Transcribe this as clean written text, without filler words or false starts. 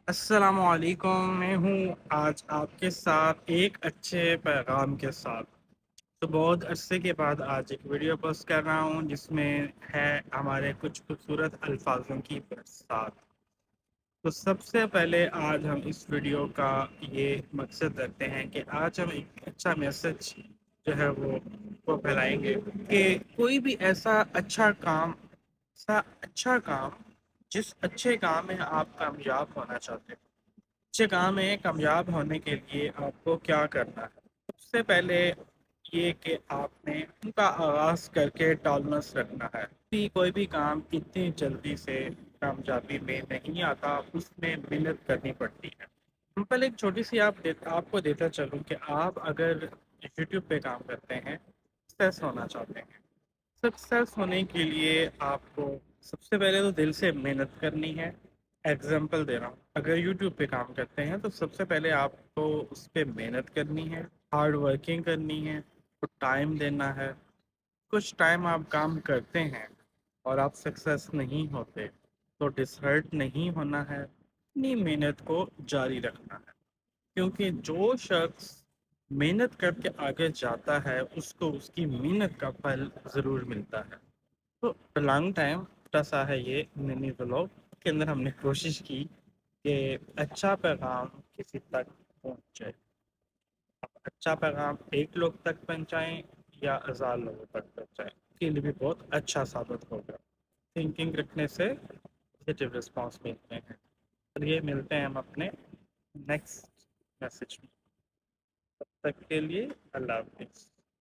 السلام علیکم، میں ہوں آج آپ کے ساتھ ایک اچھے پیغام کے ساتھ۔ تو بہت عرصے کے بعد آج ایک ویڈیو پوسٹ کر رہا ہوں جس میں ہے ہمارے کچھ خوبصورت الفاظوں کی برسات۔ تو سب سے پہلے آج ہم اس ویڈیو کا یہ مقصد رکھتے ہیں کہ آج ہم ایک اچھا میسج جو ہے وہ پھیلائیں گے کہ کوئی بھی ایسا اچھا کام جس اچھے کام میں آپ کامیاب ہونا چاہتے ہیں، اچھے کام میں کامیاب ہونے کے لیے آپ کو کیا کرنا ہے؟ سب سے پہلے یہ کہ آپ نے ان کا آغاز کر کے ٹالمس رکھنا ہے کہ کوئی بھی کام اتنی جلدی سے کامیابی میں نہیں آتا، اس میں محنت کرنی پڑتی ہے۔ سمپل ایک چھوٹی سی آپ کو دیتا چلوں کہ آپ اگر یوٹیوب پہ کام کرتے ہیں، سکسیس ہونا چاہتے ہیں، سکسیس ہونے کے لیے آپ کو سب سے پہلے تو دل سے محنت کرنی ہے۔ ایگزامپل دے رہا ہوں، اگر یوٹیوب پہ کام کرتے ہیں تو سب سے پہلے آپ کو اس پہ محنت کرنی ہے، ہارڈ ورکنگ کرنی ہے، ٹائم دینا ہے۔ کچھ ٹائم آپ کام کرتے ہیں اور آپ سکسیس نہیں ہوتے تو ڈسہرٹ نہیں ہونا ہے، اپنی محنت کو جاری رکھنا ہے، کیونکہ جو شخص محنت کر کے آگے جاتا ہے اس کو اس کی محنت کا پھل ضرور ملتا ہے۔ تو لانگ ٹائم چھوٹا سا ہے یہ منی بلاگ کے اندر ہم نے کوشش کی کہ اچھا پیغام کسی تک پہنچے۔ اچھا پیغام ایک لوگ تک پہنچائیں یا 1000 لوگوں تک پہنچائیں، اس کے لیے بھی بہت اچھا ثابت ہوگا۔ تھنکنگ رکھنے سے پازیٹیو رسپانس ملتے ہیں۔ اور یہ ملتے ہیں ہم اپنے نیکسٹ میسج میں۔ تب تک کے لیے اللہ حافظ۔